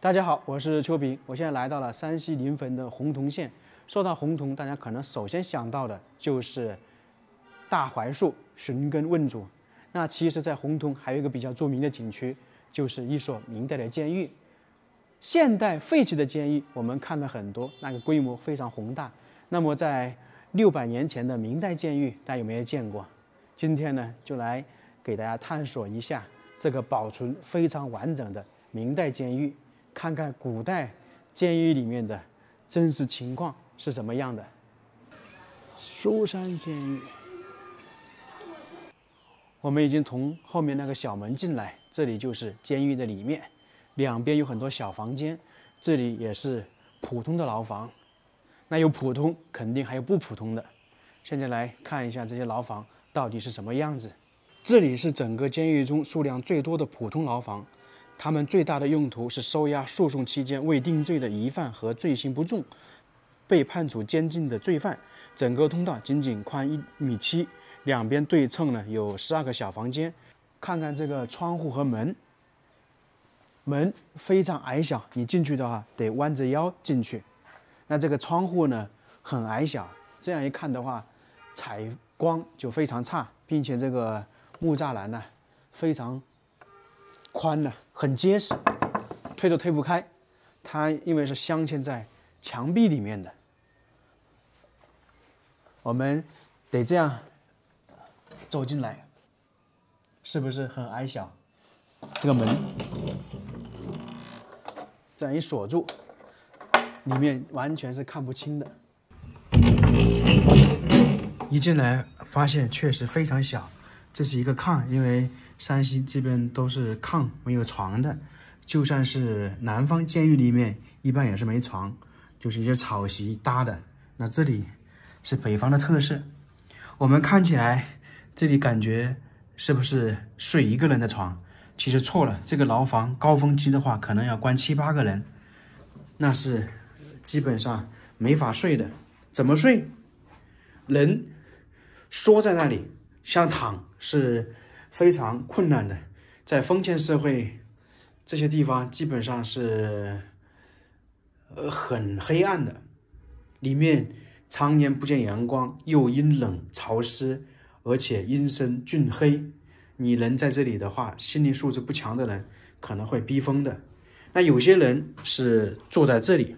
大家好，我是邱平，我现在来到了山西临汾的洪洞县。说到洪洞，大家可能首先想到的就是大槐树寻根问祖。那其实，在洪洞还有一个比较著名的景区，就是一所明代的监狱。现代废弃的监狱我们看了很多，那个规模非常宏大。那么在600年前的明代监狱，大家有没有见过？今天呢，就来给大家探索一下这个保存非常完整的明代监狱，看看古代监狱里面的真实情况是什么样的。苏山监狱，我们已经从后面那个小门进来，这里就是监狱的里面，两边有很多小房间，这里也是普通的牢房。那有普通，肯定还有不普通的。现在来看一下这些牢房到底是什么样子。这里是整个监狱中数量最多的普通牢房，它们最大的用途是收押诉讼期间未定罪的疑犯和罪行不重、被判处监禁的罪犯。整个通道仅仅宽1.7米，两边对称呢有12个小房间。看看这个窗户和门，门非常矮小，你进去的话得弯着腰进去。那这个窗户呢很矮小，这样一看的话，采光就非常差，并且这个木栅栏呢非常宽呢，很结实，推都推不开。它因为是镶嵌在墙壁里面的，我们得这样走进来，是不是很矮小？这个门这样一锁住，里面完全是看不清的。一进来发现确实非常小，这是一个炕，因为山西这边都是炕没有床的，就算是南方监狱里面一般也是没床，就是一些草席搭的。那这里是北方的特色，我们看起来这里感觉是不是睡一个人的床？其实错了，这个牢房高峰期的话可能要关7、8个人，那是基本上没法睡的。怎么睡？人缩在那里，想躺是非常困难的。在封建社会，这些地方基本上是很黑暗的，里面常年不见阳光，又阴冷潮湿，而且阴森峻黑。你人在这里的话，心理素质不强的人可能会逼疯的。那有些人是坐在这里，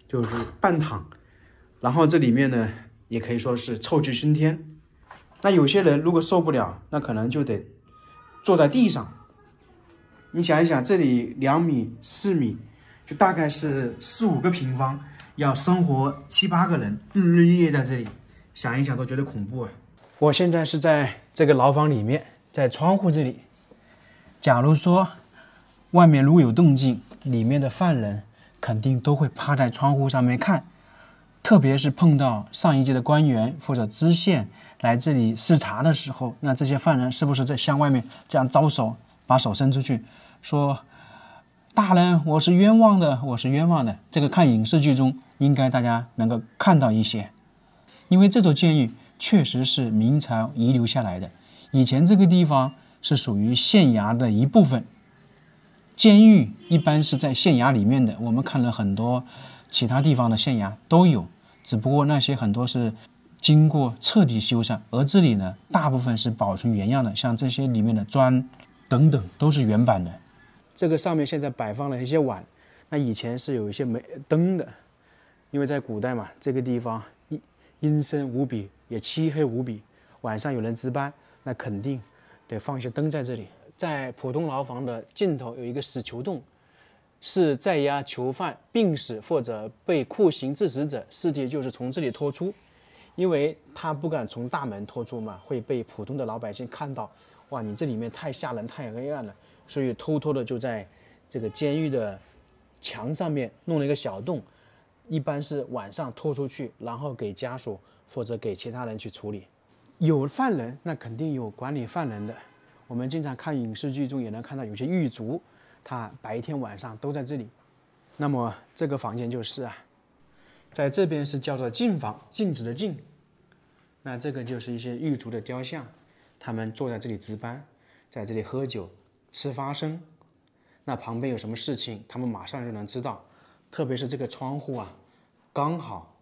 就是半躺，然后这里面呢也可以说是臭气熏天。那有些人如果受不了，那可能就得坐在地上。你想一想，这里2米、4米，就大概是4、5个平方，要生活7、8个人，日日夜夜在这里，想一想都觉得恐怖啊！我现在是在这个牢房里面，在窗户这里。假如说外面如果有动静，里面的犯人肯定都会趴在窗户上面看，特别是碰到上一级的官员或者知县来这里视察的时候，那这些犯人是不是在向外面这样招手，把手伸出去，说：“大人，我是冤枉的，我是冤枉的。”这个看影视剧中应该大家能够看到一些，因为这座监狱确实是明朝遗留下来的。以前这个地方是属于县衙的一部分，监狱一般是在县衙里面的。我们看了很多其他地方的县衙都有，只不过那些很多是经过彻底修缮，而这里呢，大部分是保存原样的，像这些里面的砖等等都是原版的。这个上面现在摆放了一些碗，那以前是有一些没灯的，因为在古代嘛，这个地方阴森无比，也漆黑无比，晚上有人值班，那肯定得放一些灯在这里。在普通牢房的尽头有一个死囚洞，是在押囚犯病死或者被酷刑致死者，尸体就是从这里拖出，因为他不敢从大门拖出嘛，会被普通的老百姓看到，哇，你这里面太吓人太黑暗了，所以偷偷的就在这个监狱的墙上面弄了一个小洞，一般是晚上拖出去，然后给家属或者给其他人去处理。有犯人，那肯定有管理犯人的。我们经常看影视剧中也能看到有些狱卒，他白天晚上都在这里。那么这个房间就是啊，在这边是叫做禁房，禁止的禁。那这个就是一些狱卒的雕像，他们坐在这里值班，在这里喝酒、吃花生。那旁边有什么事情，他们马上就能知道。特别是这个窗户啊，刚好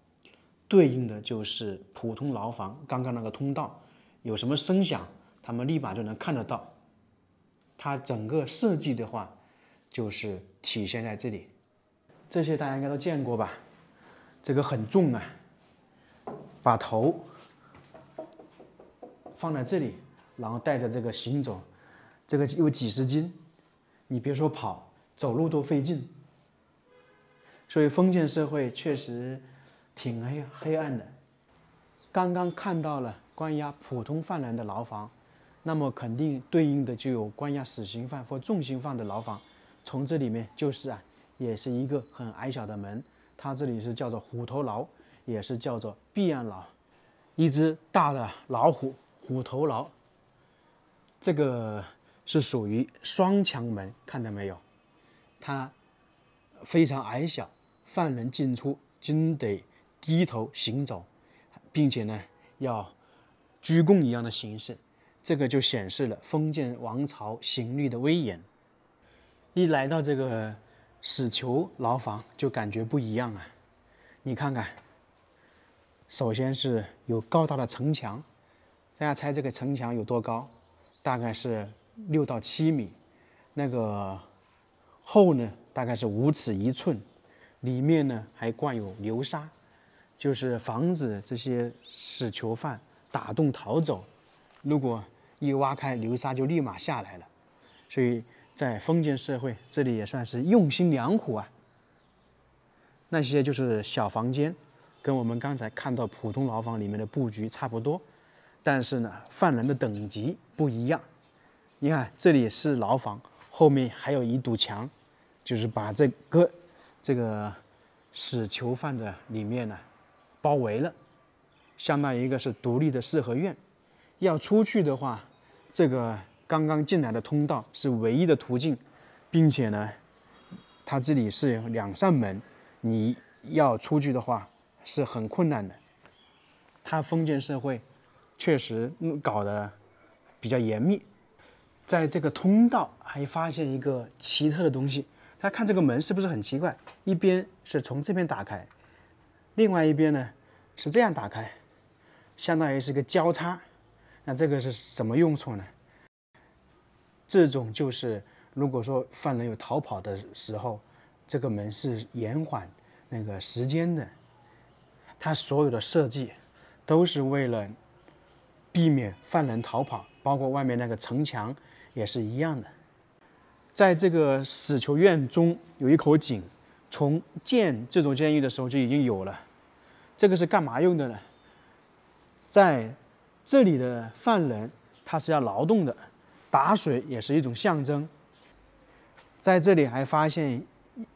对应的就是普通牢房刚刚那个通道，有什么声响，他们立马就能看得到。它整个设计的话，就是体现在这里。这些大家应该都见过吧？这个很重啊，把头放在这里，然后带着这个行走，这个有几十斤，你别说跑，走路都费劲。所以封建社会确实挺黑暗的。刚刚看到了关押普通犯人的牢房，那么肯定对应的就有关押死刑犯或重刑犯的牢房。从这里面就是啊，也是一个很矮小的门，它这里是叫做虎头牢，也是叫做避案牢。一只大的老虎，虎头牢，这个是属于双墙门，看到没有？它非常矮小，犯人进出均得低头行走，并且呢要鞠躬一样的形式，这个就显示了封建王朝刑律的威严。一来到这个死囚牢房，就感觉不一样啊！你看看，首先是有高大的城墙，大家猜这个城墙有多高？大概是6到7米，那个厚呢大概是5尺1寸，里面呢还灌有流沙，就是防止这些死囚犯打洞逃走。如果一挖开，流沙就立马下来了。所以在封建社会，这里也算是用心良苦啊。那些就是小房间，跟我们刚才看到普通牢房里面的布局差不多，但是呢，犯人的等级不一样。你看，这里是牢房，后面还有一堵墙，就是把这个死囚犯的里面呢包围了，相当于一个是独立的四合院。要出去的话，这个刚刚进来的通道是唯一的途径，并且呢，它这里是有2扇门，你要出去的话是很困难的。它封建社会确实搞得比较严密。在这个通道还发现一个奇特的东西，大家看这个门是不是很奇怪？一边是从这边打开，另外一边呢是这样打开，相当于是个交叉。那这个是什么用处呢？这种就是如果说犯人有逃跑的时候，这个门是延缓那个时间的。它所有的设计都是为了避免犯人逃跑，包括外面那个城墙也是一样的。在这个死囚院中有一口井，从建这种监狱的时候就已经有了。这个是干嘛用的呢？在这里的犯人他是要劳动的，打水也是一种象征。在这里还发现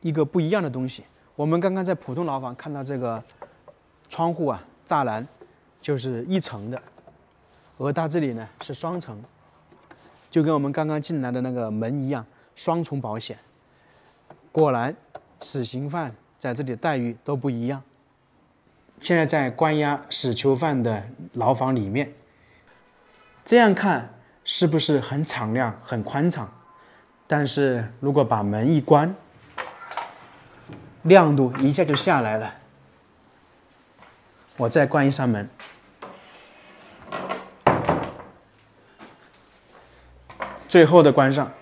一个不一样的东西，我们刚刚在普通牢房看到这个窗户啊，栅栏就是1层的，而它这里呢是2层，就跟我们刚刚进来的那个门一样，双重保险。果然，死刑犯在这里的待遇都不一样。现在在关押死囚犯的牢房里面，这样看是不是很敞亮、很宽敞？但是如果把门一关，亮度一下就下来了。我再关一扇门，最后的关上，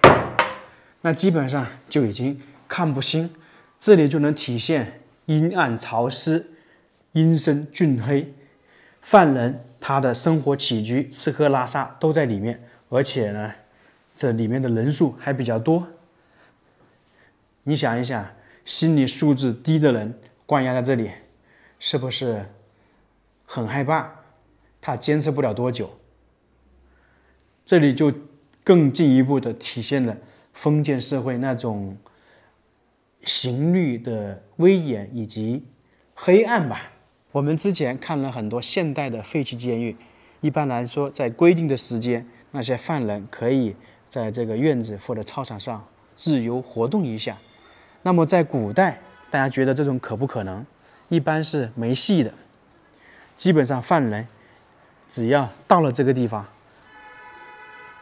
那基本上就已经看不清，这里就能体现阴暗潮湿、阴森峻黑。犯人他的生活起居、吃喝拉撒都在里面，而且呢，这里面的人数还比较多。你想一想，心理素质低的人关押在这里，是不是很害怕？他坚持不了多久。这里就更进一步的体现了封建社会那种刑律的威严以及黑暗吧。我们之前看了很多现代的废弃监狱，一般来说，在规定的时间，那些犯人可以在这个院子或者操场上自由活动一下。那么在古代，大家觉得这种可不可能？一般是没戏的。基本上犯人只要到了这个地方，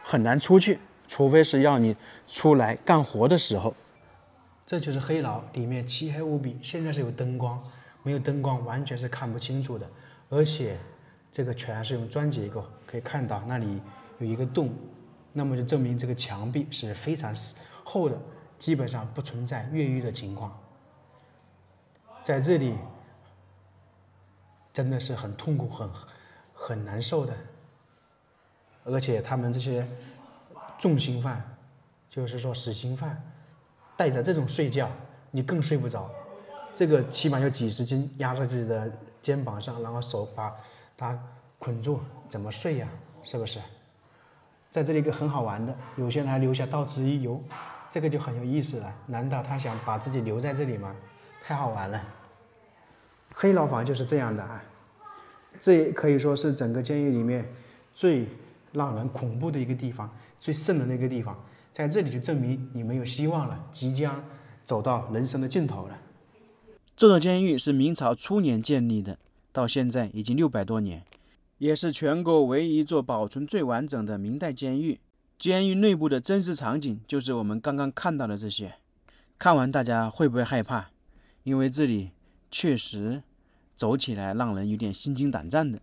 很难出去，除非是要你出来干活的时候。这就是黑牢，里面漆黑无比。现在是有灯光，没有灯光完全是看不清楚的。而且这个全是用砖结构，可以看到那里有一个洞，那么就证明这个墙壁是非常厚的，基本上不存在越狱的情况。在这里真的是很痛苦、很难受的。而且他们这些重刑犯，就是说死刑犯，带着这种睡觉，你更睡不着。这个起码有几十斤压在自己的肩膀上，然后手把它捆住，怎么睡呀？是不是？在这里一个很好玩的，有些人还留下到此一游，这个就很有意思了。难道他想把自己留在这里吗？太好玩了。黑牢房就是这样的啊，这也可以说是整个监狱里面最让人恐怖的一个地方，最瘆人的一个地方。在这里就证明你没有希望了，即将走到人生的尽头了。这座监狱是明朝初年建立的，到现在已经600多年，也是全国唯一一座保存最完整的明代监狱。监狱内部的真实场景就是我们刚刚看到的这些。看完大家会不会害怕？因为这里确实走起来让人有点心惊胆战的。